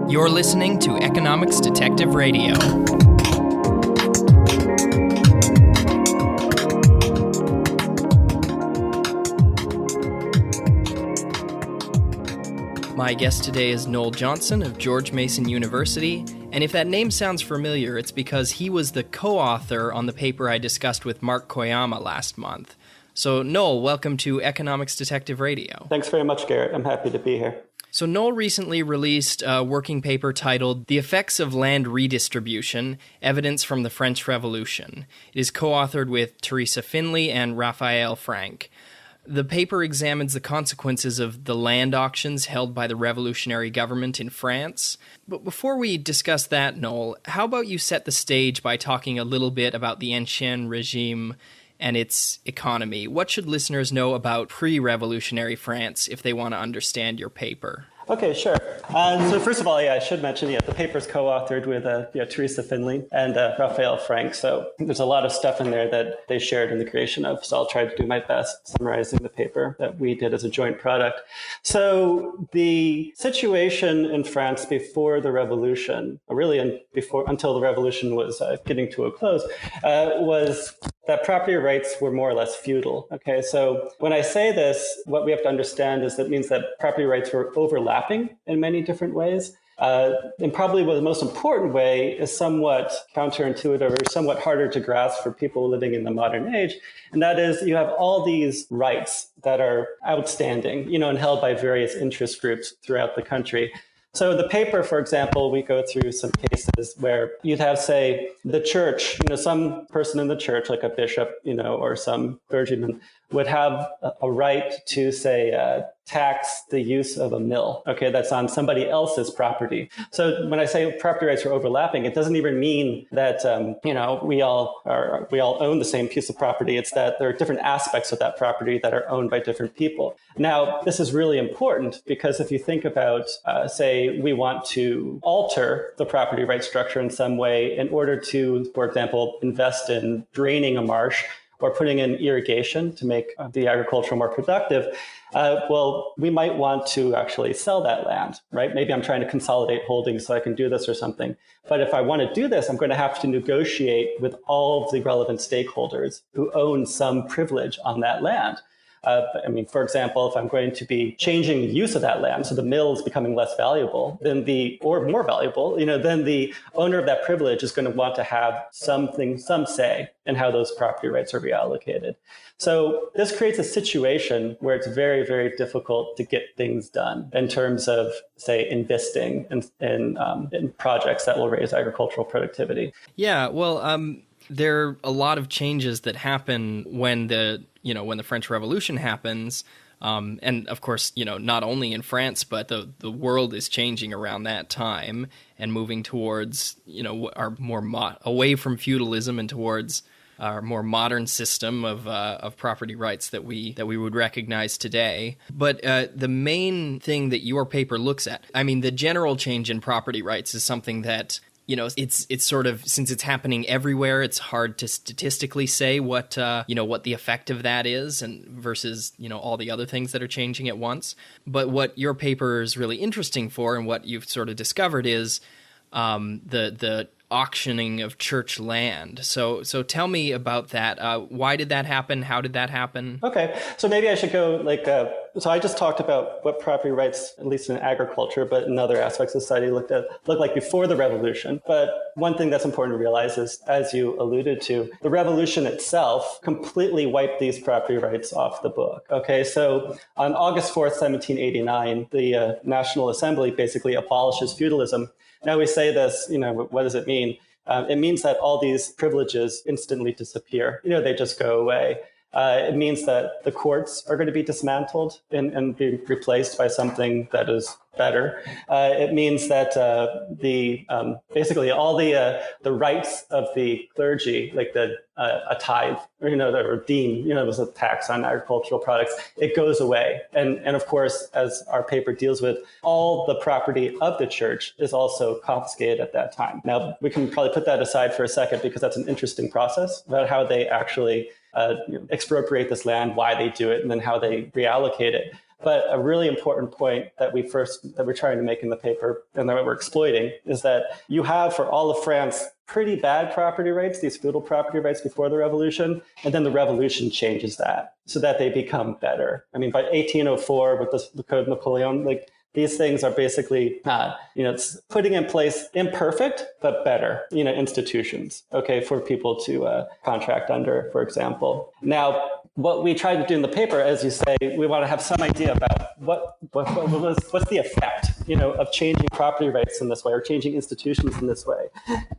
You're listening to Economics Detective Radio. My guest today is Noel Johnson of George Mason University, and if that name sounds familiar, it's because he was the co-author on the paper I discussed with Mark Koyama last month. So, Noel, welcome to Economics Detective Radio. Thanks very much, Garrett. I'm happy to be here. So Noel recently released a working paper titled The Effects of Land Redistribution, Evidence from the French Revolution. It is co-authored with Theresa Finley and Raphael Franck. The paper examines the consequences of the land auctions held by the revolutionary government in France. But before we discuss that, Noel, how about you set the stage by talking a little bit about the Ancien regime and its economy? What should listeners know about pre-revolutionary France if they want to understand your paper? Okay, sure. So first of all, I should mention, the paper is co-authored with Theresa Finley and Raphael Franck. So there's a lot of stuff in there that they shared in the creation of. So I'll try to do my best summarizing the paper that we did as a joint product. So the situation in France before the revolution, really until the revolution was getting to a close, was that property rights were more or less feudal. Okay, so when I say this, what we have to understand is that it means that property rights were overlapping in many different ways. And probably the most important way is somewhat counterintuitive or somewhat harder to grasp for people living in the modern age. And that is, you have all these rights that are outstanding, and held by various interest groups throughout the country. So the paper, for example, we go through some cases where you'd have, say, the church, some person in the church, like a bishop, or some clergyman, would have a right to, say, tax the use of a mill, that's on somebody else's property. So when I say property rights are overlapping, it doesn't even mean that, we all own the same piece of property. It's that there are different aspects of that property that are owned by different people. Now, this is really important because if you think about, say, we want to alter the property right structure in some way in order to, for example, invest in draining a marsh or putting in irrigation to make the agriculture more productive, we might want to actually sell that land, right? Maybe I'm trying to consolidate holdings so I can do this or something. But if I want to do this, I'm going to have to negotiate with all of the relevant stakeholders who own some privilege on that land. For example, if I'm going to be changing the use of that land, so the mill is becoming less valuable, or more valuable, then the owner of that privilege is going to want to have some say in how those property rights are reallocated. So this creates a situation where it's very, very difficult to get things done in terms of, say, investing in projects that will raise agricultural productivity. Yeah, there are a lot of changes that happen when the French Revolution happens. And of course, not only in France, but the world is changing around that time and moving towards, our away from feudalism and towards our more modern system of property rights that we would recognize today. But the main thing that your paper looks at, the general change in property rights is something that, it's sort of, since it's happening everywhere, it's hard to statistically say what the effect of that is and versus, all the other things that are changing at once. But what your paper is really interesting for and what you've sort of discovered is the auctioning of church land. So tell me about that. Why did that happen? How did that happen? Okay, so maybe I should go so I just talked about what property rights, at least in agriculture, but in other aspects of society, looked like before the revolution. But one thing that's important to realize is, as you alluded to, the revolution itself completely wiped these property rights off the book. Okay, so on August 4th, 1789, the National Assembly basically abolishes feudalism. Now we say this, what does it mean? It means that all these privileges instantly disappear. They just go away. It means that the courts are going to be dismantled and be replaced by something that is better. It means that basically all the rights of the clergy, like a tithe, or deem, it was a tax on agricultural products, it goes away. And of course, as our paper deals with, all the property of the church is also confiscated at that time. Now, we can probably put that aside for a second because that's an interesting process about how they actually expropriate this land, why they do it, and then how they reallocate it. But a really important point that we're trying to make in the paper and that we're exploiting is that you have for all of France pretty bad property rights, these feudal property rights before the revolution, and then the revolution changes that so that they become better. I mean, by 1804 with the Code Napoleon, like these things are basically, it's putting in place imperfect but better, institutions, okay, for people to contract under, for example. Now, what we tried to do in the paper, as you say, we want to have some idea about what's the effect, of changing property rights in this way or changing institutions in this way.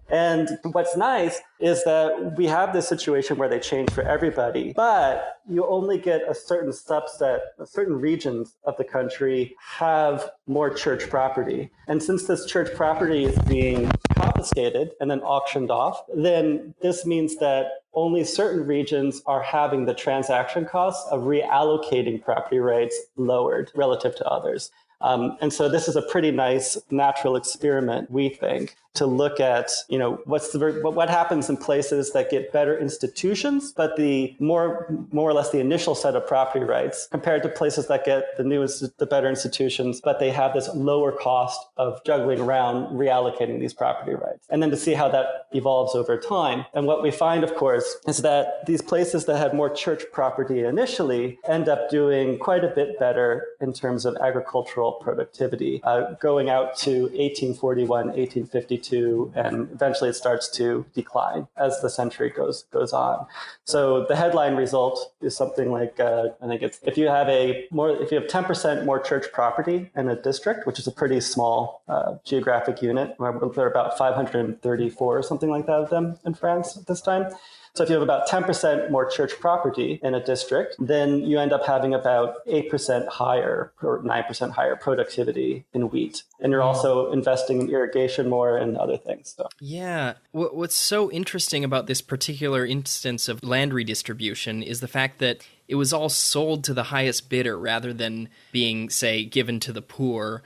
And what's nice is that we have this situation where they change for everybody, but you only get a certain subset, certain regions of the country have more church property. And since this church property is being confiscated and then auctioned off, then this means that only certain regions are having the transaction costs of reallocating property rights lowered relative to others. And so this is a pretty nice natural experiment, we think, to look at, what happens in places that get better institutions, but the more or less the initial set of property rights compared to places that get the better institutions, but they have this lower cost of juggling around reallocating these property rights. And then to see how that evolves over time. And what we find, of course, is that these places that had more church property initially end up doing quite a bit better in terms of agricultural productivity, going out to 1841, 1852, and eventually it starts to decline as the century goes on. So the headline result is something like, I think it's if you have 10% more church property in a district, which is a pretty small geographic unit, there are about 534 or something like that of them in France at this time. So if you have about 10% more church property in a district, then you end up having about 8% higher or 9% higher productivity in wheat. And you're also investing in irrigation more and other things. So. Yeah. What's so interesting about this particular instance of land redistribution is the fact that it was all sold to the highest bidder rather than being, say, given to the poor.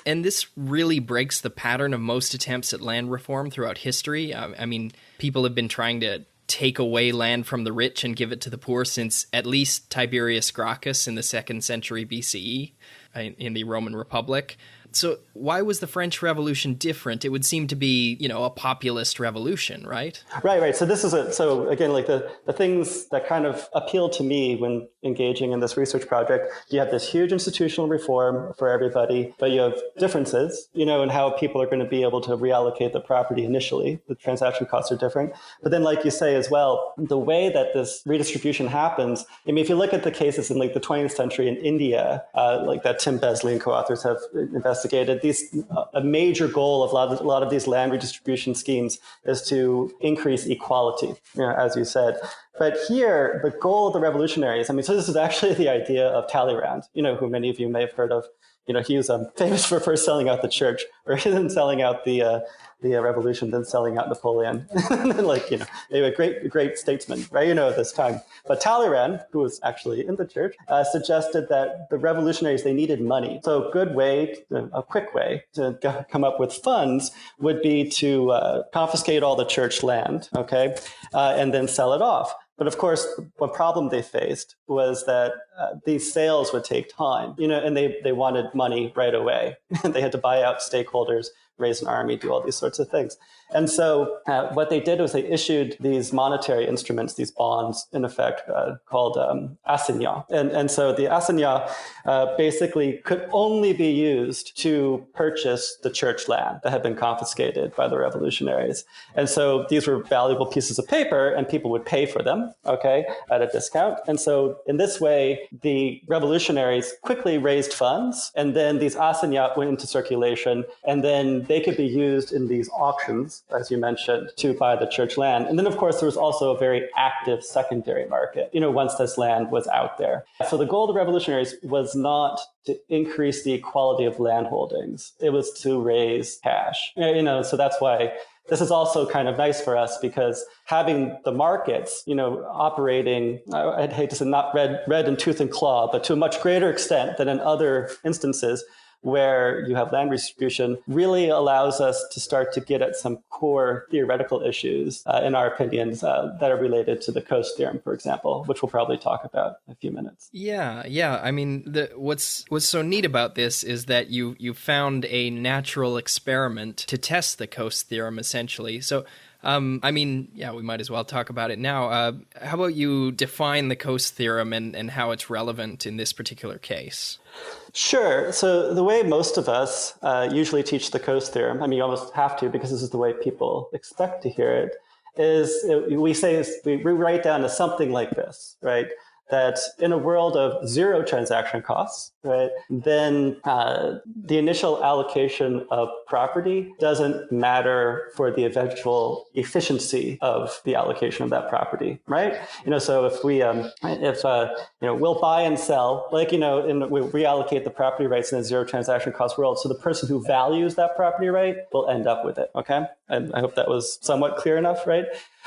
And this really breaks the pattern of most attempts at land reform throughout history. I mean, people have been trying to take away land from the rich and give it to the poor since at least Tiberius Gracchus in the 2nd century BCE in the Roman Republic. So why was the French Revolution different? It would seem to be, a populist revolution, right? Right. So this is so again, like the things that kind of appeal to me when engaging in this research project, you have this huge institutional reform for everybody, but you have differences, in how people are going to be able to reallocate the property initially. The transaction costs are different. But then, like you say as well, the way that this redistribution happens, I mean, if you look at the cases in like the 20th century in India, like that Tim Besley and co-authors have investigated, a major goal of a lot of these land redistribution schemes is to increase equality, as you said. But here, the goal of the revolutionaries, so this is actually the idea of Talleyrand, who many of you may have heard of. He was famous for first selling out the church, or then selling out the revolution, then selling out Napoleon. And then, they were great statesmen, right? At this time. But Talleyrand, who was actually in the church, suggested that the revolutionaries, they needed money. So a quick way to come up with funds would be to confiscate all the church land, okay, and then sell it off. But of course, one problem they faced was that these sales would take time, and they wanted money right away. They had to buy out stakeholders, raise an army, do all these sorts of things. And so what they did was they issued these monetary instruments, these bonds, in effect, called assignats. And so the assignats basically could only be used to purchase the church land that had been confiscated by the revolutionaries. And so these were valuable pieces of paper, and people would pay for them, okay, at a discount. And so in this way, the revolutionaries quickly raised funds, and then these assignats went into circulation, and then they could be used in these auctions, as you mentioned, to buy the church land. And then, of course, there was also a very active secondary market, once this land was out there. So the goal of the revolutionaries was not to increase the equality of land holdings. It was to raise cash. So that's why this is also kind of nice for us, because having the markets, operating, I'd hate to say not red in tooth and claw, but to a much greater extent than in other instances, where you have land redistribution really allows us to start to get at some core theoretical issues, in our opinions, that are related to the Coast Theorem, for example, which we'll probably talk about in a few minutes. Yeah. I mean, what's so neat about this is that you found a natural experiment to test the Coast Theorem, essentially. So, I mean, yeah, we might as well talk about it now. How about you define the Coast Theorem and how it's relevant in this particular case? Sure. So the way most of us usually teach the Coast Theorem, I mean, you almost have to because this is the way people expect to hear it, is we write down as something like this, right? That in a world of zero transaction costs, right, then the initial allocation of property doesn't matter for the eventual efficiency of the allocation of that property, right? So if we'll buy and sell, we reallocate the property rights in a zero transaction cost world. So the person who values that property right will end up with it. Okay, and I hope that was somewhat clear enough, right?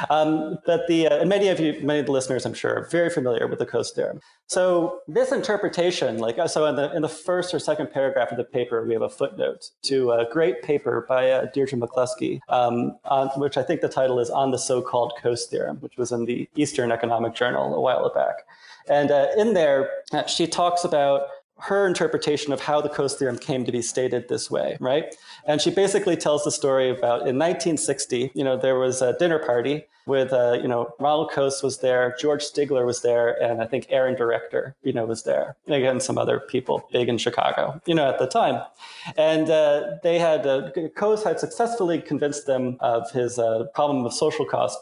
But and many of the listeners, I'm sure, are very familiar with the Coast Theorem. So this interpretation, in the first or second paragraph of the paper, we have a footnote to a great paper by Deirdre McCluskey, which I think the title is On the So-Called Coast Theorem, which was in the Eastern Economic Journal a while back. And in there, she talks about her interpretation of how the Coast Theorem came to be stated this way, right? And she basically tells the story about in 1960, there was a dinner party with, Ronald Coase was there, George Stigler was there, and I think Aaron Director, was there. And again, some other people big in Chicago, at the time. And they had, Coase had successfully convinced them of his problem of social cost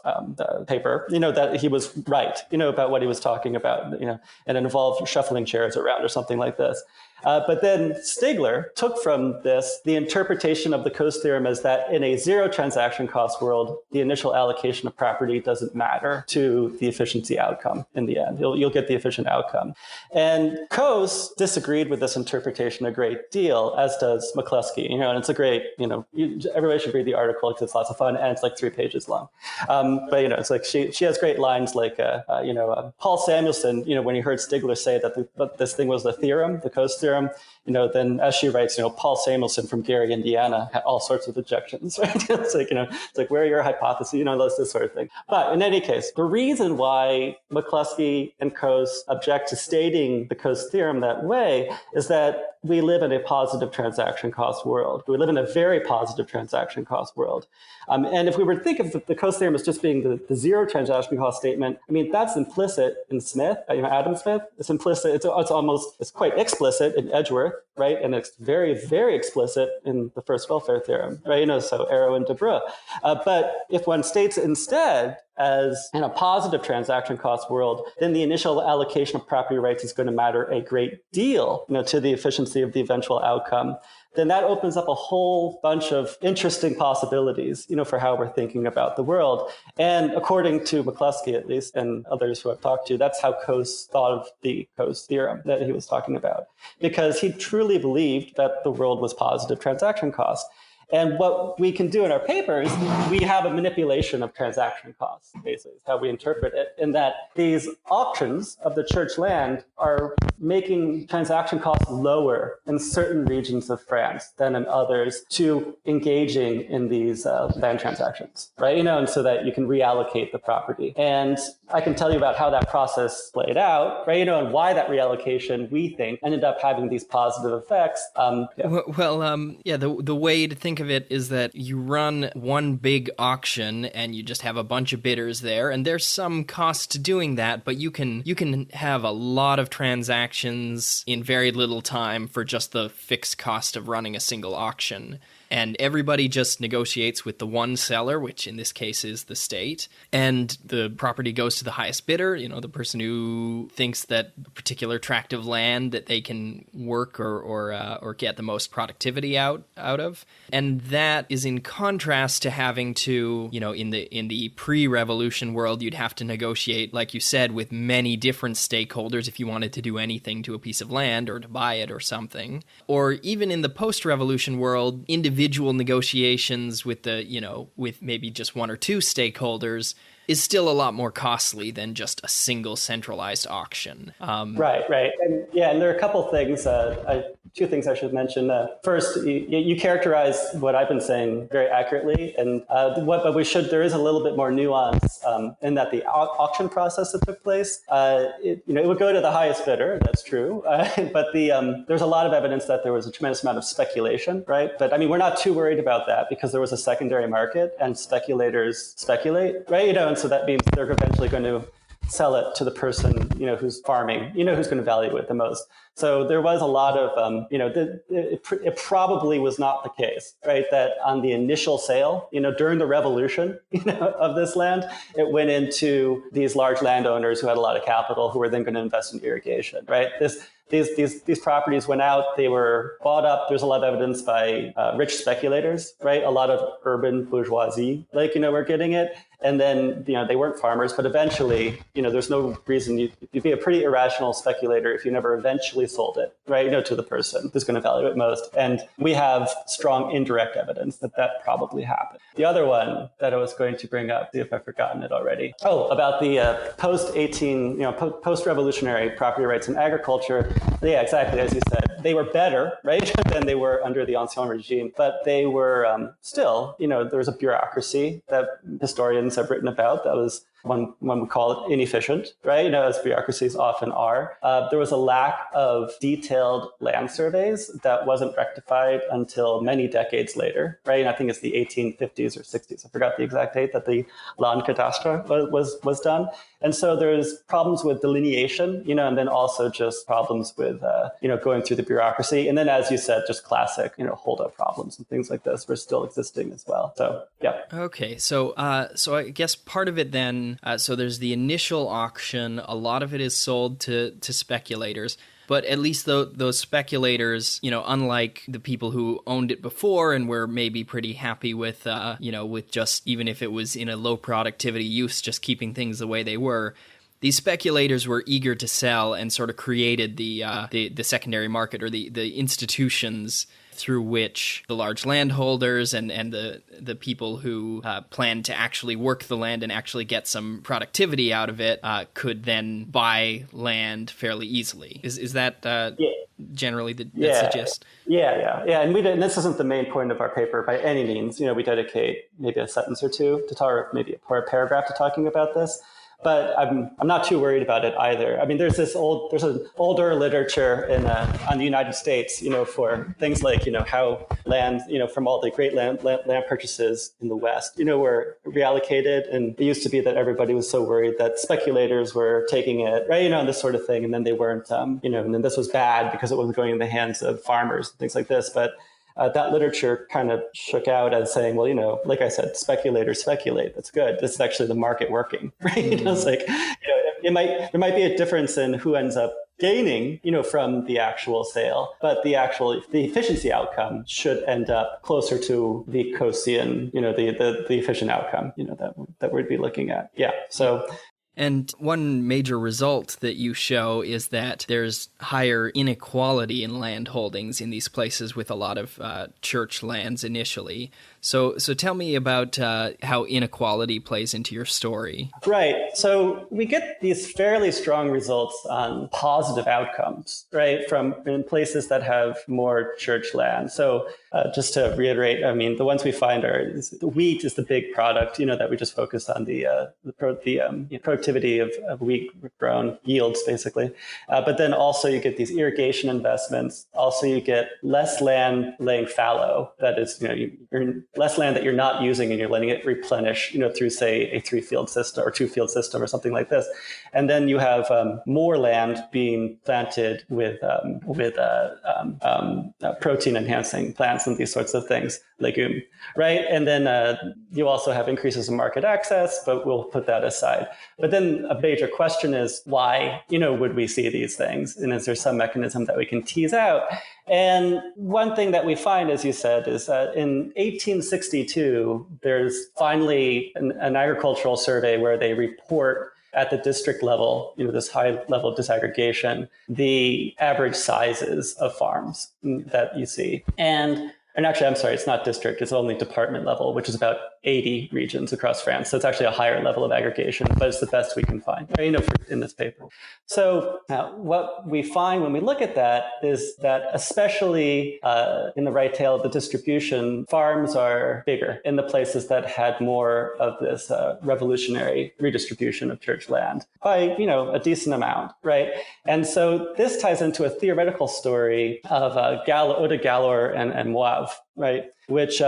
paper, that he was right, about what he was talking about, and it involved shuffling chairs around or something like this. But then Stigler took from this the interpretation of the Coast Theorem as that in a zero transaction cost world, the initial allocation of property doesn't matter to the efficiency outcome in the end. You'll get the efficient outcome. And Coase disagreed with this interpretation a great deal, as does McCluskey. And it's a great, everybody should read the article because it's lots of fun and it's like 3 pages long. But it's like she has great lines like, Paul Samuelson, when he heard Stigler say that this thing was the theorem, the Coast Theorem, then as she writes, Paul Samuelson from Gary, Indiana, had all sorts of objections, right? It's like, where are your hypotheses, this sort of thing. But in any case, the reason why McCluskey and Coase object to stating the Coast Theorem that way is that we live in a positive transaction cost world. We live in a very positive transaction cost world. And if we were to think of the Coast Theorem as just being the zero transaction cost statement, I mean, that's implicit in Smith, Adam Smith. It's implicit. It's quite explicit in Edgeworth, right? And it's very, very explicit in the first welfare theorem, right? So Arrow and Debreu. But if one states instead as in a positive transaction cost world, then the initial allocation of property rights is going to matter a great deal, to the efficiency of the eventual outcome. Then that opens up a whole bunch of interesting possibilities, for how we're thinking about the world. And according to McCluskey, at least, and others who I've talked to, that's how Coase thought of the Coase Theorem that he was talking about, because he truly believed that the world was positive transaction cost. And what we can do in our papers, we have a manipulation of transaction costs, basically, is how we interpret it, in that these auctions of the church land are making transaction costs lower in certain regions of France than in others to engaging in these land transactions, right? And so that you can reallocate the property. And I can tell you about how that process played out, right? And why that reallocation, we think, ended up having these positive effects. The way to think of it is that you run one big auction and you just have a bunch of bidders there, and there's some cost to doing that, but you can have a lot of transactions in very little time for just the fixed cost of running a single auction. And everybody just negotiates with the one seller, which in this case is the state, and the property goes to the highest bidder, the person who thinks that a particular tract of land that they can work or get the most productivity out of. And that is in contrast to having to, in the pre-revolution world, you'd have to negotiate, like you said, with many different stakeholders if you wanted to do anything to a piece of land or to buy it or something. Or even in the post-revolution world, individual negotiations with with maybe just one or two stakeholders is still a lot more costly than just a single centralized auction. Right. And there are a couple things I two things I should mention. First, you characterize what I've been saying very accurately, and there is a little bit more nuance in that the auction process that took place, it would go to the highest bidder. That's true, but there's a lot of evidence that there was a tremendous amount of speculation, right? But I mean, we're not too worried about that because there was a secondary market and speculators speculate, right? And so that means they're eventually going to sell it to the person, who's farming, who's going to value it the most. So there was a lot of, it probably was not the case, right? That on the initial sale, during the revolution, of this land, it went into these large landowners who had a lot of capital who were then going to invest in irrigation, right? These properties went out, they were bought up. There's a lot of evidence by rich speculators, right? A lot of urban bourgeoisie, were getting it. And then, they weren't farmers, but eventually, there's no reason you'd be a pretty irrational speculator if you never eventually sold it, right? To the person who's going to value it most. And we have strong indirect evidence that probably happened. The other one that I was going to bring up, see if I've forgotten it already. Oh, about the post-revolutionary property rights in agriculture. Yeah, exactly. As you said, they were better, right, than they were under the Ancien regime, but they were still, there was a bureaucracy that historians have written about that was one would call it inefficient, right? As bureaucracies often are. There was a lack of detailed land surveys that wasn't rectified until many decades later, right? And I think it's the 1850s or 60s. I forgot the exact date that the Land Cadastre was done. And so there's problems with delineation, and then also just problems with, going through the bureaucracy. And then, as you said, just classic, holdup problems and things like this were still existing as well. So, yeah. Okay. So I guess part of it then, so there's the initial auction. A lot of it is sold to speculators. But at least those speculators, unlike the people who owned it before and were maybe pretty happy with, with just, even if it was in a low productivity use, just keeping things the way they were, these speculators were eager to sell and sort of created the secondary market, or the institutions through which the large landholders and the people who plan to actually work the land and actually get some productivity out of it could then buy land fairly easily. Is that generally the gist? Yeah. And this isn't the main point of our paper by any means. We dedicate maybe a sentence or two to talk, or maybe a paragraph to talking about this. But I'm not too worried about it either. I mean, there's an older literature on the United States, for things like, how land, from all the great land purchases in the West, were reallocated. And it used to be that everybody was so worried that speculators were taking it, right, and this sort of thing. And then they weren't, and then this was bad because it wasn't going in the hands of farmers and things like this. But that literature kind of shook out as saying, well, like I said, speculators speculate. That's good. This is actually the market working, right? Mm-hmm. It's like, there might be a difference in who ends up gaining, from the actual sale, but the efficiency outcome should end up closer to the Coasean, the efficient outcome, that we'd be looking at. Yeah. So. And one major result that you show is that there's higher inequality in land holdings in these places with a lot of church lands initially. So tell me about how inequality plays into your story. Right. So we get these fairly strong results on positive outcomes, right, in places that have more church land. So just to reiterate, I mean, the ones we find the wheat is the big product, that we just focused on the productivity of wheat grown yields, basically. But then also you get these irrigation investments. Also, you get less land laying fallow. That is, less land that you're not using and you're letting it replenish, through, say, a 3-field system or 2-field system or something like this. And then you have more land being planted with protein enhancing plants and these sorts of things, legume, right? And then you also have increases in market access, but we'll put that aside. But then a major question is why, would we see these things? And is there some mechanism that we can tease out? And one thing that we find, as you said, is that in 1862, there's finally an agricultural survey where they report at the district level, this high level of disaggregation, the average sizes of farms that you see. And actually, I'm sorry, it's not district, it's only department level, which is about 80 regions across France. So it's actually a higher level of aggregation, but it's the best we can find, in this paper. So what we find when we look at that is that especially in the right tail of the distribution, farms are bigger in the places that had more of this revolutionary redistribution of church land by, a decent amount, right? And so this ties into a theoretical story of Eau de Galor and Moave, right? Which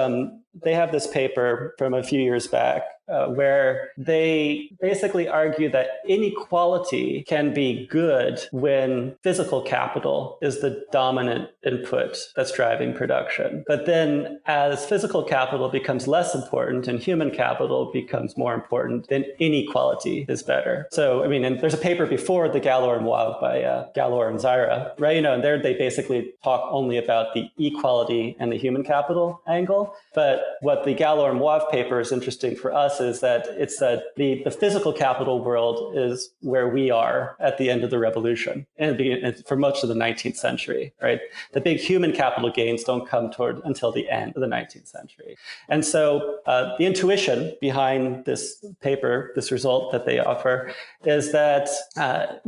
they have this paper from a few years back where they basically argue that inequality can be good when physical capital is the dominant input that's driving production. But then as physical capital becomes less important and human capital becomes more important, then inequality is better. So, and there's a paper before the Galor and Moave by Galor and Zaira, right? And there they basically talk only about the equality and the human capital angle. But what the Galor and Moave paper is interesting for us is that it's the physical capital world is where we are at the end of the revolution and for much of the 19th century, right? The big human capital gains don't come until the end of the 19th century. And so the intuition behind this paper, this result that they offer, is that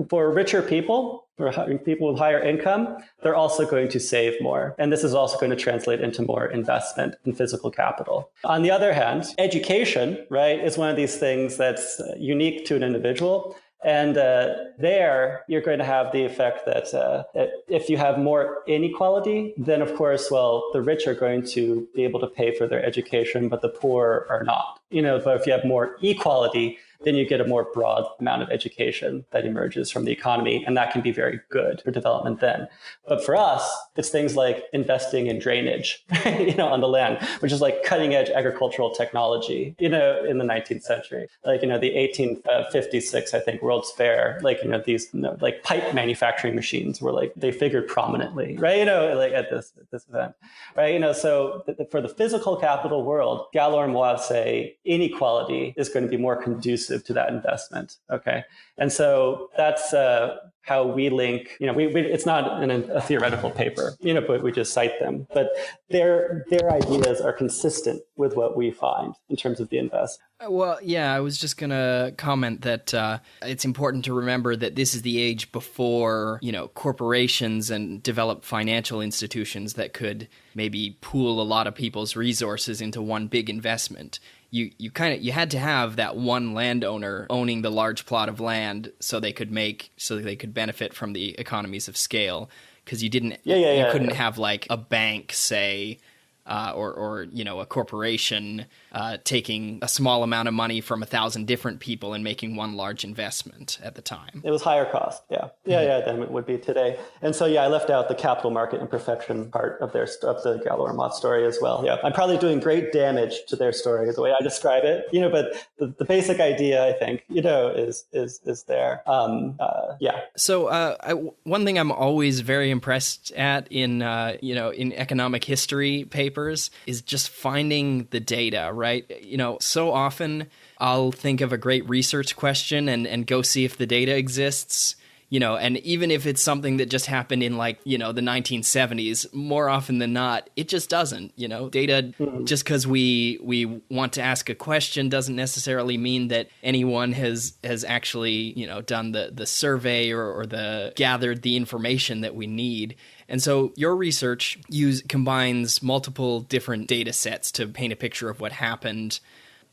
for richer people, for people with higher income, they're also going to save more. And this is also going to translate into more investment in physical capital. On the other hand, education, right, is one of these things that's unique to an individual. And there, you're going to have the effect that if you have more inequality, then of course, the rich are going to be able to pay for their education, but the poor are not. But if you have more equality, then you get a more broad amount of education that emerges from the economy, and that can be very good for development then. But for us, it's things like investing in drainage, on the land, which is like cutting edge agricultural technology, in the 19th century. Like, the 1856, I think, World's Fair, these, pipe manufacturing machines were they figured prominently, right? At this event, right? So for the physical capital world, Galor and Moave say inequality is going to be more conducive to that investment. Okay. And so that's how we link, it's not a theoretical paper, but we just cite them. But their ideas are consistent with what we find in terms of the investment. Well, yeah, I was just going to comment that it's important to remember that this is the age before, corporations and developed financial institutions that could maybe pool a lot of people's resources into one big investment. You had to have that one landowner owning the large plot of land so they could benefit from the economies of scale, because you couldn't have like a bank, say, or a corporation taking a small amount of money from 1,000 different people and making one large investment at the time. It was higher cost, than it would be today. And so, I left out the capital market imperfection part of the Galor and Moave story as well. Yeah, I'm probably doing great damage to their story the way I describe it. But the basic idea, I think, is there. So one thing I'm always very impressed at in economic history papers is just finding the data, right? So often I'll think of a great research question and go see if the data exists, and even if it's something that just happened in the 1970s, more often than not, it just doesn't, data, just because we want to ask a question doesn't necessarily mean that anyone has actually, done the survey or gathered the information that we need. And so your research combines multiple different data sets to paint a picture of what happened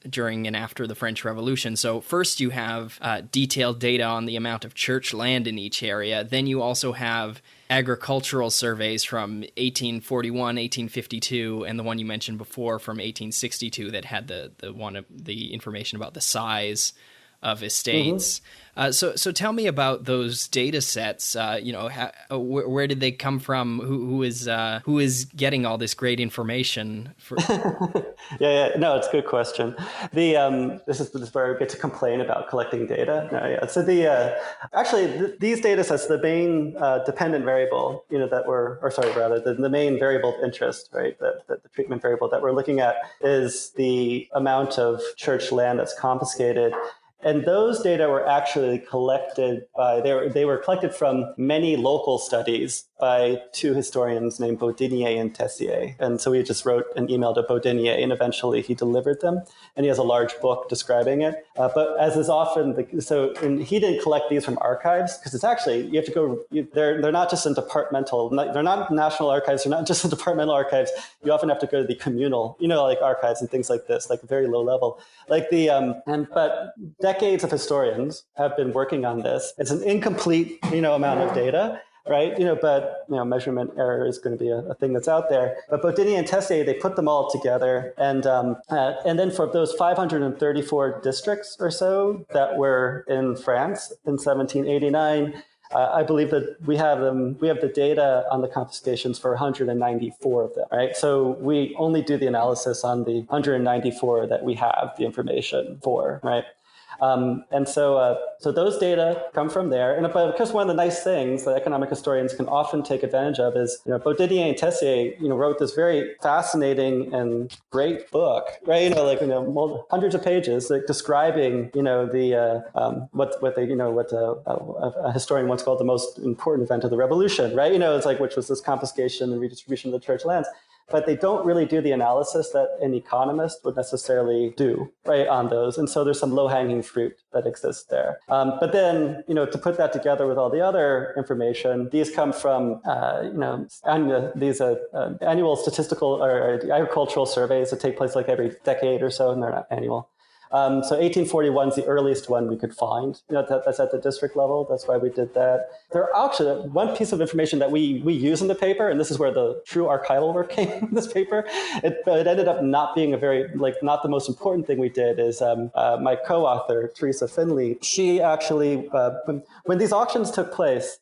during and after the French Revolution. So first you have detailed data on the amount of church land in each area. Then you also have agricultural surveys from 1841, 1852, and the one you mentioned before from 1862 that had the information about the size of estates. So tell me about those data sets. Where did they come from? Who is getting all this great information? No, it's a good question. This is where I get to complain about collecting data. So these data sets, the main dependent variable, the main variable of interest, right? The treatment variable that we're looking at is the amount of church land that's confiscated. And those data were actually collected they were collected from many local studies by two historians named Baudinier and Tessier. And so we just wrote an email to Baudinier, and eventually he delivered them. And he has a large book describing it. But as is often, and he didn't collect these from archives, because it's actually, you have to go, they're not just in departmental, they're not national archives, they're not just in departmental archives. You often have to go to the communal, like archives and things like this, like a very low level. Like but decades of historians have been working on this. It's an incomplete, amount of data. Right, but measurement error is going to be a thing that's out there. But Baudinier and Tessier, they put them all together, and then for those 534 districts or so that were in France in 1789, I believe that we have the data on the confiscations for 194 of them. Right, so we only do the analysis on the 194 that we have the information for. Right. And so those data come from there. And but because one of the nice things that economic historians can often take advantage of is, Baudinier and Tessier, wrote this very fascinating and great book, right? Hundreds of pages describing, what a historian once called the most important event of the revolution, right? It's like, which was this confiscation and redistribution of the church lands. But they don't really do the analysis that an economist would necessarily do, right, on those. And so there's some low-hanging fruit that exists there. But then, to put that together with all the other information, these come from, these annual statistical or agricultural surveys that take place like every decade or so, and they're not annual. So 1841 is the earliest one we could find. That's at the district level. That's why we did that. There are actually one piece of information that we use in the paper, and this is where the true archival work came in this paper. It ended up not being not the most important thing we did. Is my co-author Theresa Finley. She actually, when these auctions took place,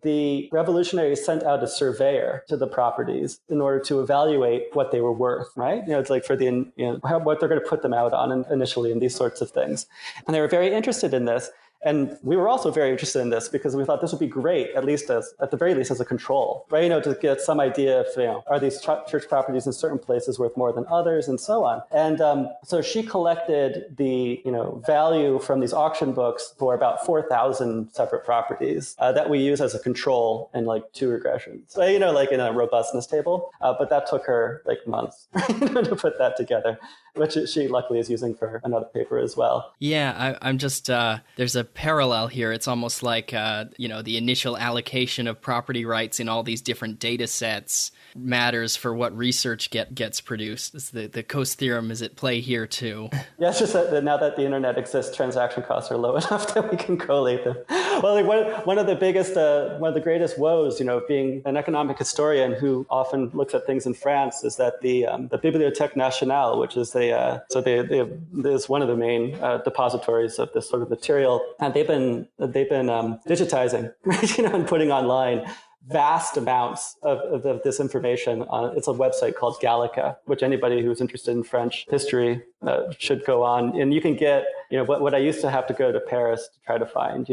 the revolutionaries sent out a surveyor to the properties in order to evaluate what they were worth. Right? It's like for what they're going to put them out on initially. And these sorts of things. And they were very interested in this. And we were also very interested in this because we thought this would be great, at the very least as a control, right? To get some idea of, are these church properties in certain places worth more than others and so on. And so she collected the, value from these auction books for about 4,000 separate properties that we use as a control in two regressions. So, in a robustness table. But that took her months to put that together, which she luckily is using for another paper as well. Yeah, I'm just, there's a parallel here. It's almost like, the initial allocation of property rights in all these different data sets matters for what research gets produced. It's the Coast Theorem is at play here too. Yeah, it's just that now that the internet exists, transaction costs are low enough that we can collate them. Well, one of the greatest woes, of being an economic historian who often looks at things in France, is that the Bibliothèque Nationale, which is is one of the main depositories of this sort of material, and they've been digitizing, right, and putting online vast amounts of this information. It's a website called Gallica, which anybody who's interested in French history should go on. And you can get, what I used to have to go to Paris to try to find,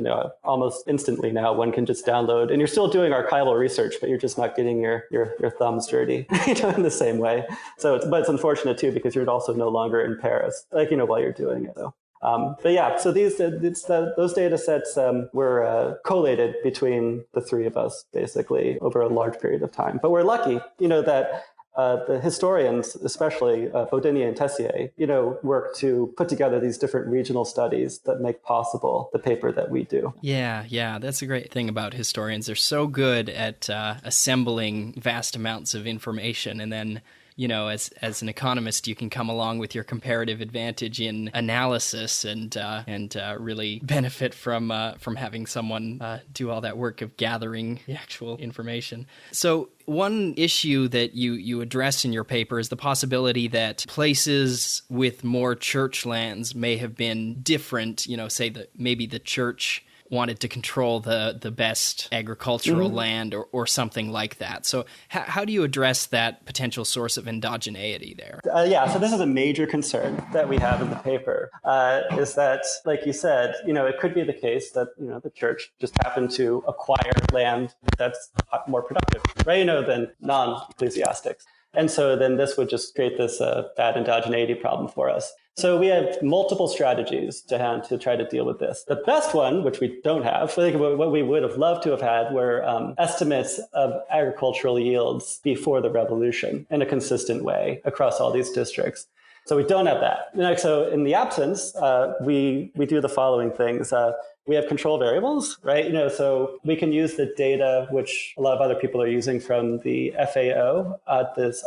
almost instantly now one can just download. And you're still doing archival research, but you're just not getting your thumbs dirty, in the same way. But it's unfortunate too, because you're also no longer in Paris, while you're doing it. So. But yeah, so those data sets were collated between the three of us, basically, over a large period of time. But we're lucky, that the historians, especially Baudinier and Tessier, work to put together these different regional studies that make possible the paper that we do. Yeah, that's a great thing about historians. They're so good at assembling vast amounts of information, and then as an economist, you can come along with your comparative advantage in analysis and really benefit from having someone do all that work of gathering the actual information. So one issue that you address in your paper is the possibility that places with more church lands may have been different. Say that maybe the church wanted to control the best agricultural land or something like that. So how do you address that potential source of endogeneity there? So this is a major concern that we have in the paper, is that, like you said, it could be the case that, the church just happened to acquire land that's more productive, right, than non-ecclesiastics. And so then this would just create this bad endogeneity problem for us. So we have multiple strategies to hand to try to deal with this. The best one, which we don't have, I think what we would have loved to have had were estimates of agricultural yields before the revolution in a consistent way across all these districts. So we don't have that. So in the absence, we do the following things. We have control variables, right? So we can use the data, which a lot of other people are using from the FAO,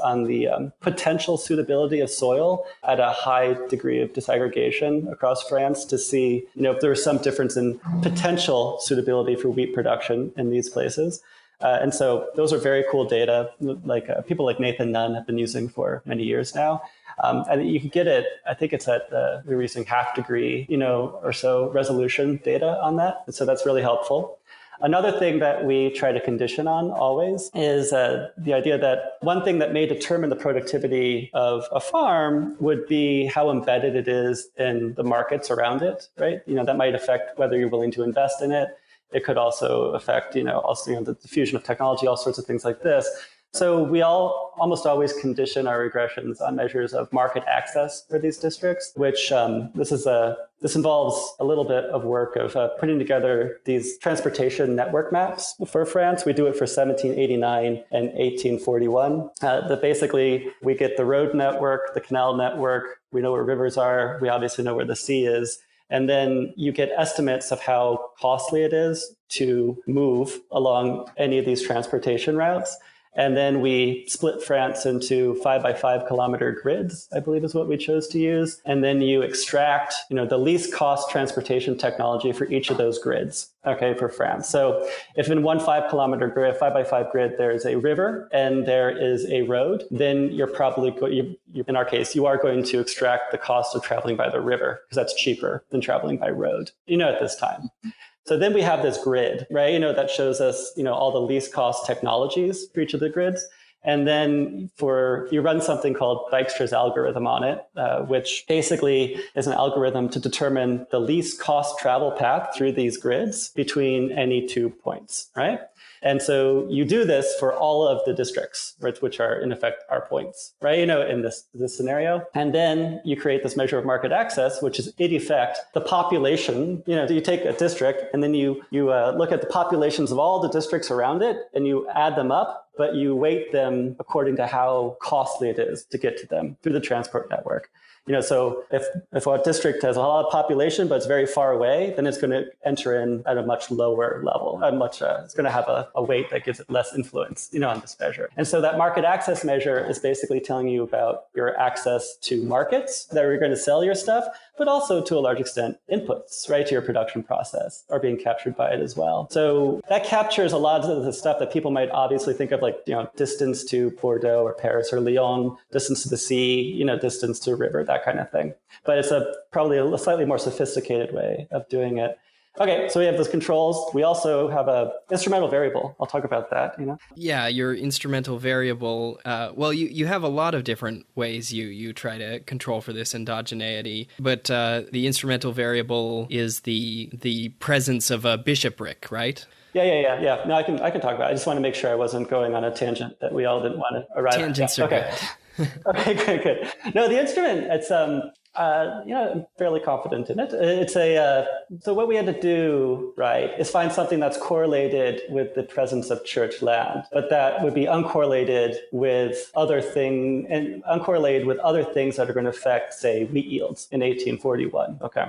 on the potential suitability of soil at a high degree of disaggregation across France to see, if there's some difference in potential suitability for wheat production in these places. And so those are very cool data, like people like Nathan Nunn have been using for many years now. And you can get it, I think it's at we're using half degree, or so resolution data on that. And so that's really helpful. Another thing that we try to condition on always is the idea that one thing that may determine the productivity of a farm would be how embedded it is in the markets around it, right? That might affect whether you're willing to invest in it. It could also affect, the diffusion of technology, all sorts of things like this. So we almost always condition our regressions on measures of market access for these districts, which this involves a little bit of work of putting together these transportation network maps for France. We do it for 1789 and 1841. That basically we get the road network, the canal network. We know where rivers are. We obviously know where the sea is. And then you get estimates of how costly it is to move along any of these transportation routes. And then we split France into 5 by 5 kilometer grids, I believe is what we chose to use. And then you extract, the least cost transportation technology for each of those grids, okay, for France. So if in one 5 kilometer grid, 5 by 5 grid, there's a river and there is a road, then you're probably, in our case, you are going to extract the cost of traveling by the river because that's cheaper than traveling by road, at this time. So then we have this grid, right? That shows us, all the least cost technologies for each of the grids. And then you run something called Dijkstra's algorithm on it, which basically is an algorithm to determine the least cost travel path through these grids between any 2 points, right? And so you do this for all of the districts, which are in effect our points, right? In this scenario. And then you create this measure of market access, which is in effect the population. You take a district and then you look at the populations of all the districts around it and you add them up, but you weight them according to how costly it is to get to them through the transport network. So if a district has a lot of population, but it's very far away, then it's going to enter in at a much lower level. It's going to have a weight that gives it less influence, on this measure. And so that market access measure is basically telling you about your access to markets that are going to sell your stuff, but also to a large extent inputs, right, to your production process are being captured by it as well. So that captures a lot of the stuff that people might obviously think of, like, distance to Bordeaux or Paris or Lyon, distance to the sea, distance to a river, that kind of thing. But it's probably a slightly more sophisticated way of doing it. Okay, so we have those controls. We also have a instrumental variable. I'll talk about that, Yeah, your instrumental variable, you have a lot of different ways you try to control for this endogeneity, but the instrumental variable is the presence of a bishopric, right? Yeah. No, I can talk about it. I just want to make sure I wasn't going on a tangent that we all didn't want to arrive at. Tangents are good. Okay, good. No, the instrument, it's I'm fairly confident in it. It's so what we had to do, right, is find something that's correlated with the presence of church land, but that would be uncorrelated with other things that are going to affect, say, wheat yields in 1841. Okay.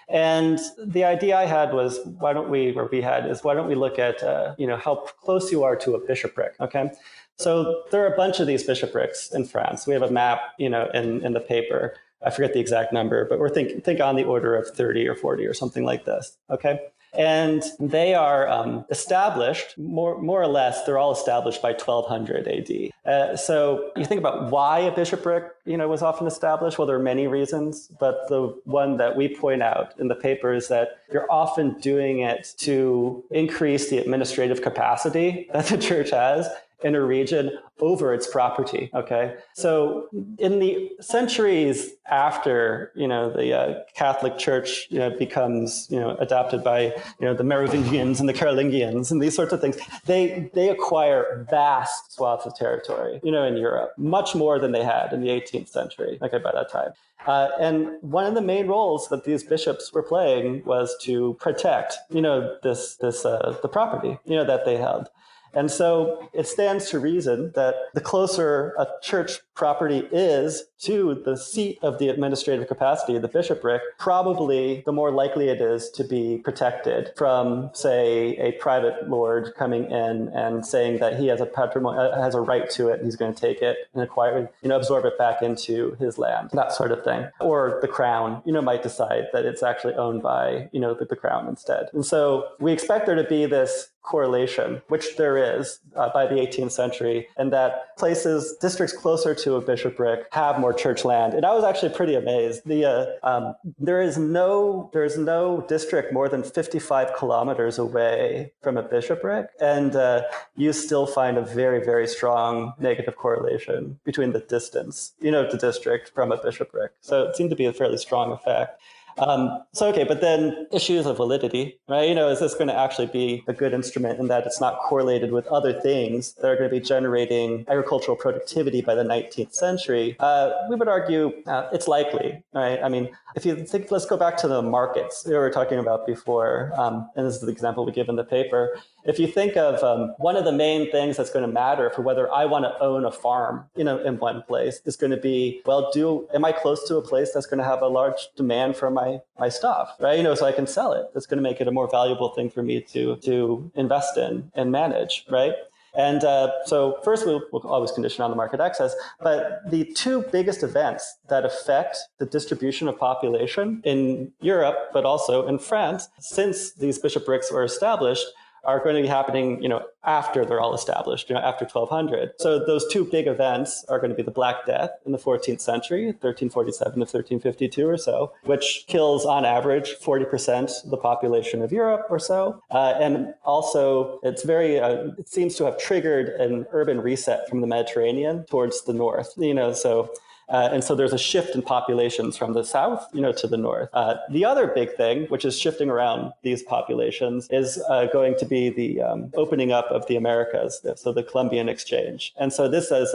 And the idea I had was, why don't we look at, how close you are to a bishopric. Okay. So there are a bunch of these bishoprics in France. We have a map, in the paper. I forget the exact number, but we're think on the order of 30 or 40 or something like this. Okay. And they are established, more or less, they're all established by 1200 AD. So you think about why a bishopric, was often established. Well, there are many reasons, but the one that we point out in the paper is that you're often doing it to increase the administrative capacity that the church has in a region over its property. Okay, so in the centuries after the Catholic Church becomes adopted by the Merovingians and the Carolingians and these sorts of things, they acquire vast swaths of territory in Europe, much more than they had in the 18th century. Okay, by that time. And one of the main roles that these bishops were playing was to protect, the property, that they held. And so it stands to reason that the closer a church property is to the seat of the administrative capacity, the bishopric, probably the more likely it is to be protected from, say, a private lord coming in and saying that he has has a right to it, and he's going to take it and acquire it, absorb it back into his land, that sort of thing. Or the crown, might decide that it's actually owned by, the crown instead. And so we expect there to be this correlation, which there is by the 18th century, and that districts closer to a bishopric have more church land. And I was actually pretty amazed. There is no district more than 55 kilometers away from a bishopric, and you still find a very, very strong negative correlation between the distance, to district from a bishopric. So it seemed to be a fairly strong effect. But then issues of validity, right? Is this going to actually be a good instrument in that it's not correlated with other things that are going to be generating agricultural productivity by the 19th century? We would argue it's likely, right? I mean, if you think, let's go back to the markets we were talking about before, and this is the example we give in the paper. If you think of one of the main things that's going to matter for whether I want to own a farm, in one place is going to be, am I close to a place that's going to have a large demand for my stuff, right? So I can sell it. That's going to make it a more valuable thing for me to invest in and manage, right? And so first, we'll always condition on the market access. But the two biggest events that affect the distribution of population in Europe, but also in France, since these bishoprics were established, are going to be happening, after they're all established, after 1200. So those two big events are going to be the Black Death in the 14th century, 1347 to 1352 or so, which kills on average 40% of the population of Europe or so. And also it seems to have triggered an urban reset from the Mediterranean towards the north, and so there's a shift in populations from the south, to the north. The other big thing, which is shifting around these populations, is going to be the opening up of the Americas, so the Columbian Exchange. And so this is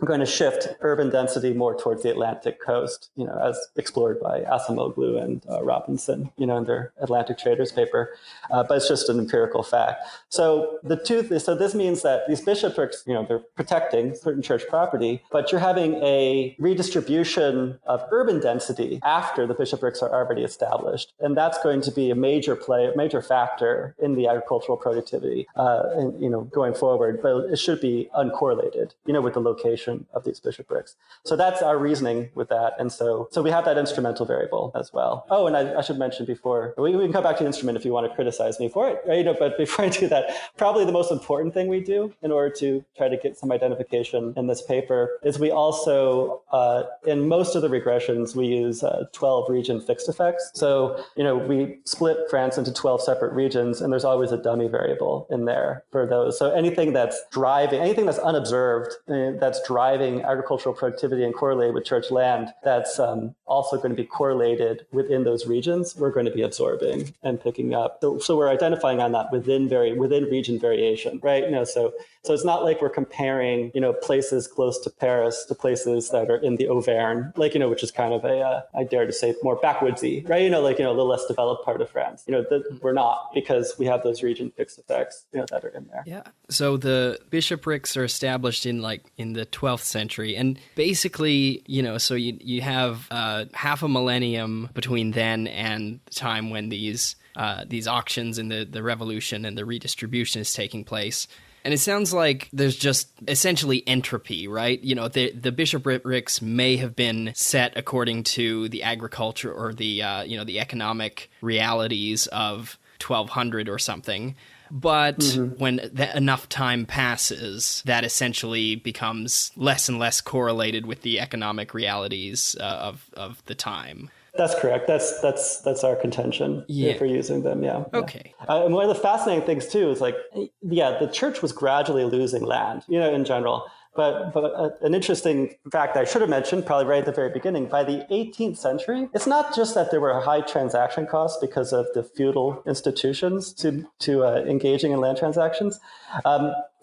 going to shift urban density more towards the Atlantic coast, as explored by Acemoglu and Robinson, in their Atlantic Traders paper. But it's just an empirical fact. So this means that these bishoprics, they're protecting certain church property, but you're having a redistribution of urban density after the bishoprics are already established. And that's going to be a major factor in the agricultural productivity, going forward. But it should be uncorrelated, with the location of these bishoprics. So that's our reasoning with that. And so we have that instrumental variable as well. Oh, and I should mention before, we can come back to the instrument if you want to criticize me for it, right? But before I do that, probably the most important thing we do in order to try to get some identification in this paper is we also in most of the regressions, we use 12 region fixed effects. So, we split France into 12 separate regions, and there's always a dummy variable in there for those. So anything that's unobserved, that's driving agricultural productivity and correlated with church land, that's also going to be correlated within those regions, we're going to be absorbing and picking up. So we're identifying on that within region variation, right? So it's not like we're comparing, places close to Paris to places that are in the Auvergne, which is kind of I dare to say, more backwoodsy, right? A little less developed part of France. We're not, because we have those region fixed effects, that are in there. Yeah. So the bishoprics are established in the 12th century, and basically, so you have half a millennium between then and the time when these auctions and the revolution and the redistribution is taking place. And it sounds like there's just essentially entropy, right? The bishoprics may have been set according to the agriculture or the economic realities of 1200 or something. But when enough time passes, that essentially becomes less and less correlated with the economic realities of the time. That's correct. That's our contention for using them. Yeah. Okay. And one of the fascinating things too is like, the church was gradually losing land, in general. But an interesting fact I should have mentioned, probably right at the very beginning, by the 18th century, it's not just that there were high transaction costs because of the feudal institutions to engaging in land transactions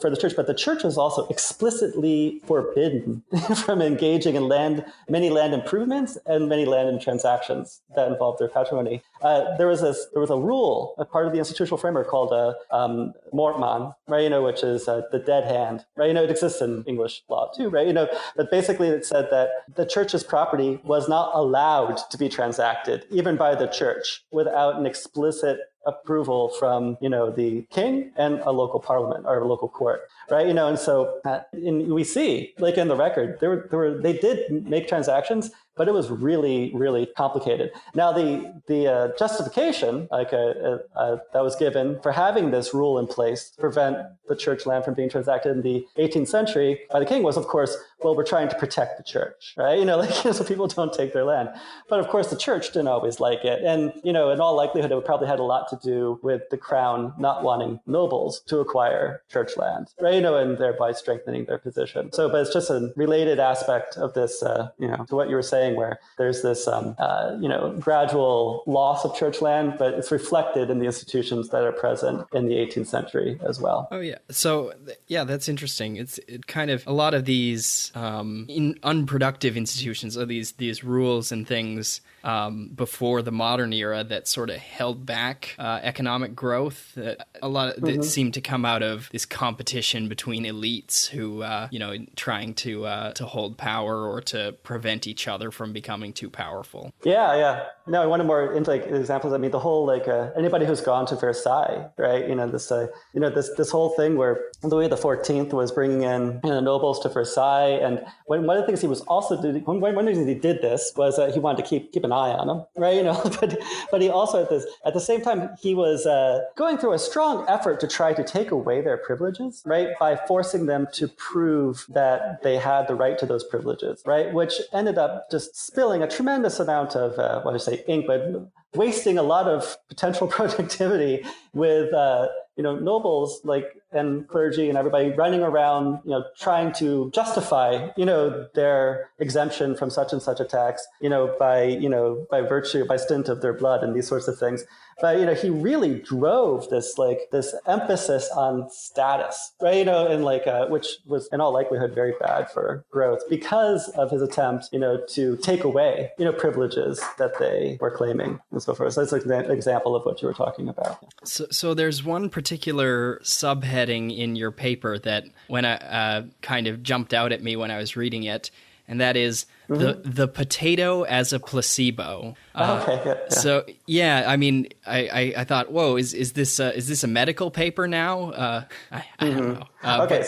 for the church, but the church was also explicitly forbidden from engaging in many land improvements and many land transactions that involved their patrimony. There was a rule, a part of the institutional framework called mortman, right? Which is the dead hand, right? It exists in English law too, right? But basically it said that the church's property was not allowed to be transacted, even by the church, without an explicit approval from, the king and a local parliament or a local court, right? And so we see, like in the record, they did make transactions, but it was really, really complicated. Now, the justification that was given for having this rule in place to prevent the church land from being transacted in the 18th century by the king was, of course, well, we're trying to protect the church, right? So people don't take their land. But of course, the church didn't always like it. And, in all likelihood, it probably had a lot to do with the crown not wanting nobles to acquire church land, right? And thereby strengthening their position. So, but it's just a related aspect of this, to what you were saying, where there's this, gradual loss of church land, but it's reflected in the institutions that are present in the 18th century as well. Oh, yeah. So, that's interesting. It kind of, a lot of these unproductive institutions, or these rules and things before the modern era that sort of held back economic growth, a lot of that seemed to come out of this competition between elites who, trying to hold power or to prevent each other from becoming too powerful. Yeah. No, one of more examples. I mean, the whole anybody who's gone to Versailles, right? This whole thing where Louis XIV was bringing in nobles to Versailles, and one of the things he was also doing, one reason he did this was that he wanted to keep an eye on them, right? But he also at the same time he was going through a strong effort to try to take away their privileges, right? By forcing them to prove that they had the right to those privileges, right? Which ended up just spilling a tremendous amount of ink, but wasting a lot of potential productivity with nobles and clergy and everybody running around trying to justify their exemption from such and such a tax by stint of their blood and these sorts of things. But he really drove this emphasis on status, right? And which was in all likelihood very bad for growth because of his attempt to take away privileges that they were claiming and so forth. So that's an example of what you were talking about. So there's one particular subheading in your paper that when I kind of jumped out at me when I was reading it, and that is the potato as a placebo. Okay. Yeah. So I mean, I thought, whoa, is this a medical paper now? I don't know. Okay,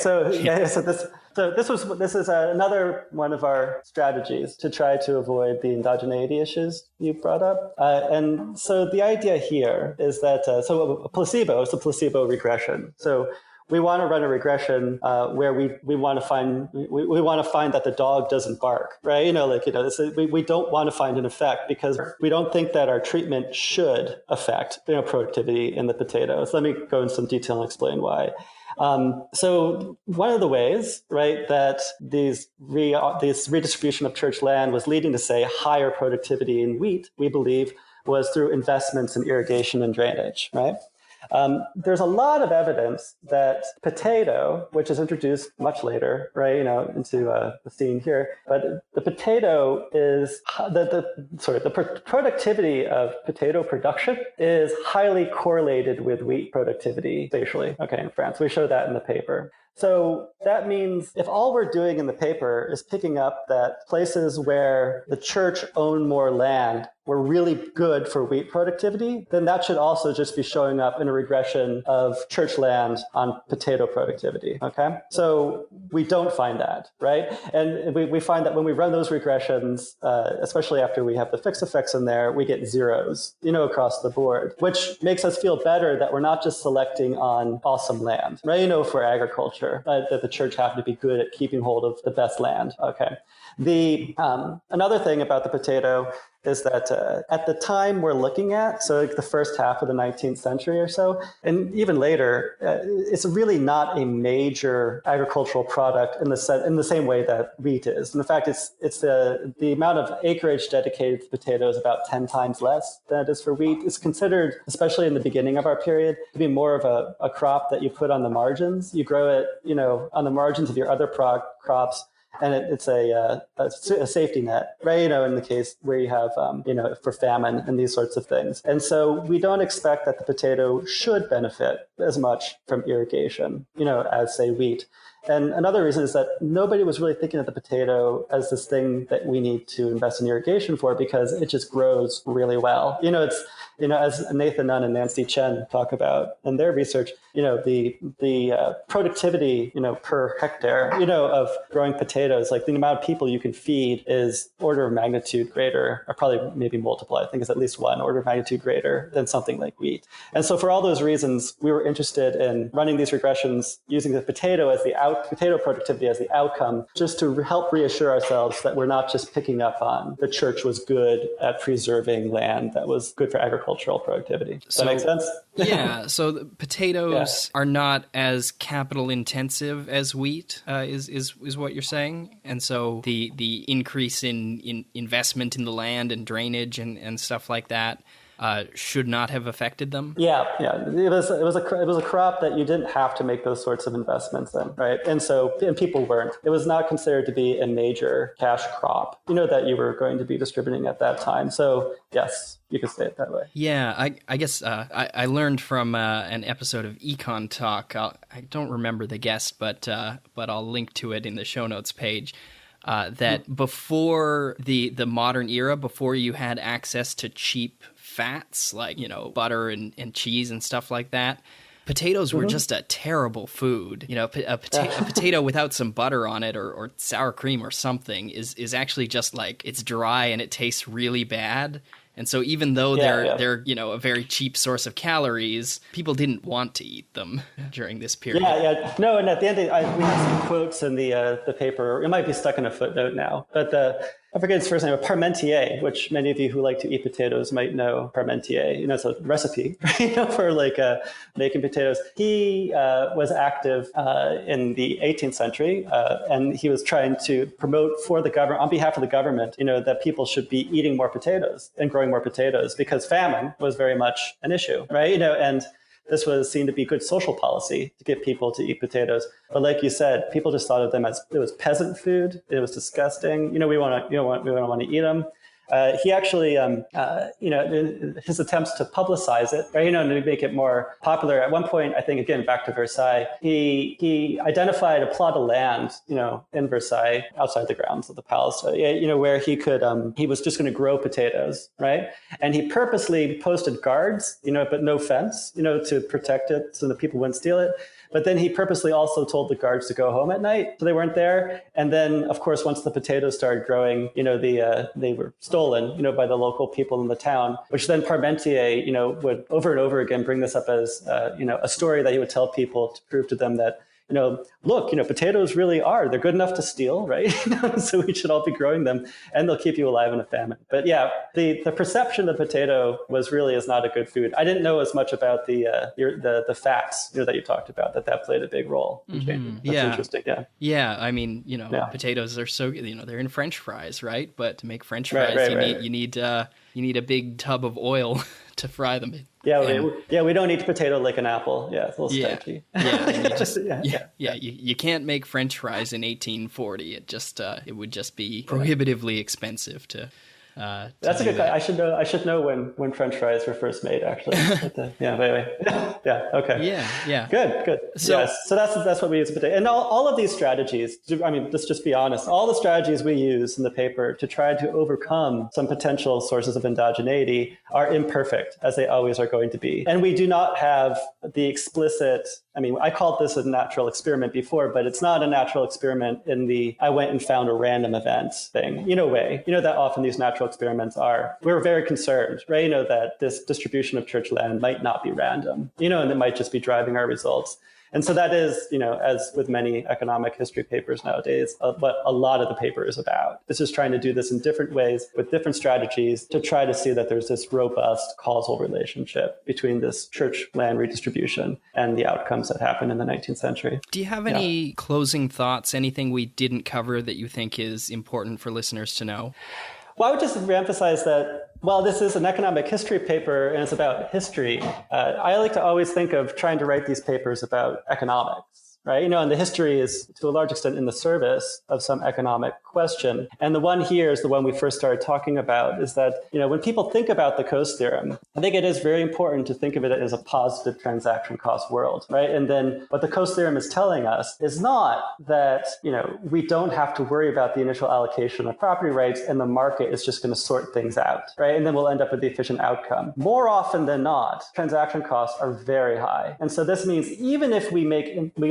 this is another one of our strategies to try to avoid the endogeneity issues you brought up. And so the idea here is that a placebo is a placebo regression. So we want to run a regression where we want to find that the dog doesn't bark, right? We don't want to find an effect because we don't think that our treatment should affect productivity in the potatoes. Let me go into some detail and explain why. So one of the ways, right, that this redistribution of church land was leading to, say, higher productivity in wheat, we believe, was through investments in irrigation and drainage, right? There's a lot of evidence that potato, which is introduced much later, right, into the scene here, but the potato is the productivity of potato production is highly correlated with wheat productivity spatially. Okay, in France, we show that in the paper. So that means if all we're doing in the paper is picking up that places where the church owned more land were really good for wheat productivity, then that should also just be showing up in a regression of church land on potato productivity, okay? So we don't find that, right? And we find that when we run those regressions, especially after we have the fixed effects in there, we get zeros, across the board, which makes us feel better that we're not just selecting on awesome land, right? For agriculture, that the church happened to be good at keeping hold of the best land, okay? Another thing about the potato is that at the time we're looking at, so like the first half of the 19th century or so, and even later, it's really not a major agricultural product in the same way that wheat is. And in fact, it's the amount of acreage dedicated to potatoes about 10 times less than it is for wheat. It's considered, especially in the beginning of our period, to be more of a crop that you put on the margins. You grow it, on the margins of your other crops. And it's a safety net, right? In the case where you have, for famine and these sorts of things. And so we don't expect that the potato should benefit as much from irrigation, as say wheat. And another reason is that nobody was really thinking of the potato as this thing that we need to invest in irrigation for, because it just grows really well. It's, as Nathan Nunn and Nancy Chen talk about in their research, the productivity, per hectare, of growing potatoes, like the amount of people you can feed is order of magnitude greater, or probably maybe multiply. I think it's at least one order of magnitude greater than something like wheat. And so for all those reasons, we were interested in running these regressions using the potato as potato productivity as the outcome, just to help reassure ourselves that we're not just picking up on the church was good at preserving land that was good for agricultural productivity. Does that make sense? Yeah. So the potatoes are not as capital intensive as wheat, is what you're saying. And so the increase in investment in the land and drainage and stuff like that should not have affected them. Yeah. It was a crop that you didn't have to make those sorts of investments in, right? And people weren't. It was not considered to be a major cash crop, that you were going to be distributing at that time. So yes, you could say it that way. Yeah, I guess I learned from an episode of Econ Talk. I don't remember the guest, but I'll link to it in the show notes page. That before the modern era, before you had access to cheap fats like butter and cheese and stuff like that, potatoes were just a terrible food. A potato without some butter on it or sour cream or something is actually just like, it's dry and it tastes really bad. And so even though they're a very cheap source of calories, people didn't want to eat them during this period. Yeah. No, and at the end, we have some quotes in the paper. It might be stuck in a footnote now, but I forget his first name, Parmentier, which many of you who like to eat potatoes might know Parmentier. It's a recipe, for making potatoes. He was active in the 18th century, and he was trying to promote for the government, on behalf of the government, that people should be eating more potatoes and growing more potatoes, because famine was very much an issue, right? And this was seen to be good social policy to get people to eat potatoes. But like you said, people just thought of them as it was peasant food. It was disgusting. We don't want to eat them. He actually, his attempts to publicize it, right, and to make it more popular. At one point, I think, again, back to Versailles, he identified a plot of land, in Versailles, outside the grounds of the palace, where he was just going to grow potatoes, right? And he purposely posted guards, but no fence, to protect it so that people wouldn't steal it. But then he purposely also told the guards to go home at night, so they weren't there. And then, of course, once the potatoes started growing, they were stolen, by the local people in the town, which then Parmentier, would over and over again bring this up as, a story that he would tell people to prove to them that, look, potatoes really they're good enough to steal, right? So we should all be growing them, and they'll keep you alive in a famine. But yeah, the perception of potato is not a good food. I didn't know as much about the fats, that you talked about, that played a big role in changing. That's interesting. Yeah. Yeah. I mean, potatoes are so, they're in French fries, right? But to make French fries, you need a big tub of oil to fry them in. We don't eat potato like an apple. Yeah, it's a little starchy. You can't make French fries in 1840. It would just be prohibitively expensive to. That's a good question. I should know when French fries were first made, actually. Anyway. Okay. Yeah. Good. So that's what we use potato. And all of these strategies, let's just be honest, all the strategies we use in the paper to try to overcome some potential sources of endogeneity are imperfect, as they always are going to be. And we do not have the explicit, I called this a natural experiment before, but it's not a natural experiment in the I went and found a random event thing, way. That often these natural experiments are. We're very concerned, right? That this distribution of church land might not be random, and it might just be driving our results. And so that is, as with many economic history papers nowadays, what a lot of the paper is about. It's just trying to do this in different ways with different strategies to try to see that there's this robust causal relationship between this church land redistribution and the outcomes that happened in the 19th century. Do you have any closing thoughts, anything we didn't cover that you think is important for listeners to know? Well, I would just reemphasize that while this is an economic history paper and it's about history, I like to always think of trying to write these papers about economics. Right? And the history is to a large extent in the service of some economic question. And the one here is the one we first started talking about, is that, when people think about the Coase Theorem, I think it is very important to think of it as a positive transaction cost world, right? And then what the Coase Theorem is telling us is not that, we don't have to worry about the initial allocation of property rights and the market is just going to sort things out, right? And then we'll end up with the efficient outcome. More often than not, transaction costs are very high. And so this means even if we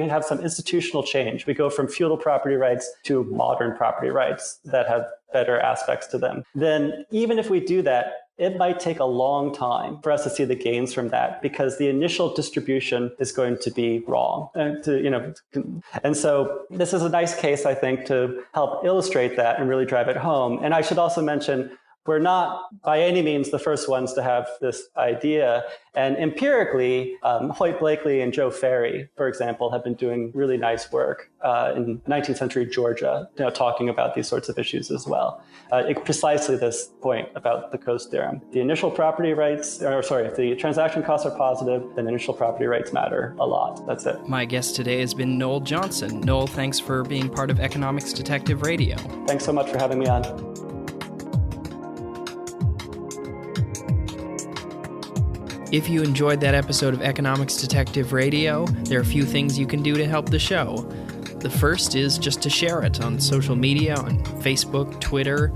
have some institutional change, we go from feudal property rights to modern property rights that have better aspects to them, then even if we do that, it might take a long time for us to see the gains from that because the initial distribution is going to be wrong. And so this is a nice case, I think, to help illustrate that and really drive it home. And I should also mention, we're not by any means the first ones to have this idea. And empirically, Hoyt Blakely and Joe Ferry, for example, have been doing really nice work in 19th century Georgia, talking about these sorts of issues as well. Precisely this point about the Coast Theorem. The initial property rights, if the transaction costs are positive, then initial property rights matter a lot. That's it. My guest today has been Noel Johnson. Noel, thanks for being part of Economics Detective Radio. Thanks so much for having me on. If you enjoyed that episode of Economics Detective Radio, there are a few things you can do to help the show. The first is just to share it on social media, on Facebook, Twitter.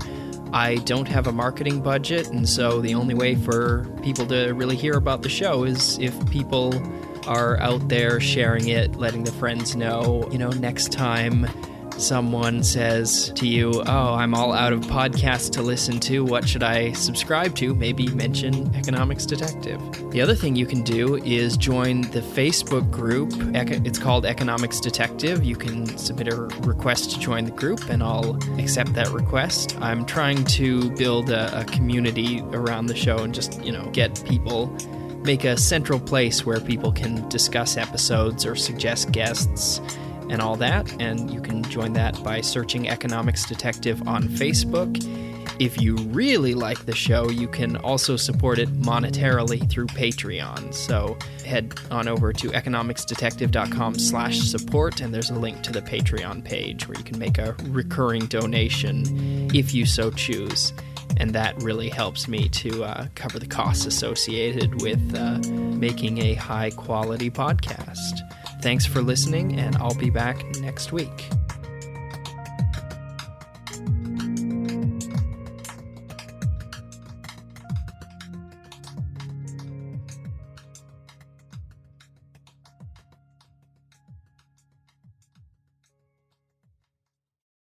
I don't have a marketing budget, and so the only way for people to really hear about the show is if people are out there sharing it, letting their friends know, next time someone says to you, oh, I'm all out of podcasts to listen to, what should I subscribe to? Maybe mention Economics Detective. The other thing you can do is join the Facebook group. It's called Economics Detective. You can submit a request to join the group and I'll accept that request. I'm trying to build a community around the show and just, get people, make a central place where people can discuss episodes or suggest guests and all that, and you can join that by searching Economics Detective on Facebook. If you really like the show, you can also support it monetarily through Patreon. So head on over to economicsdetective.com/support, and there's a link to the Patreon page where you can make a recurring donation if you so choose. And that really helps me to cover the costs associated with making a high-quality podcast. Thanks for listening, and I'll be back next week.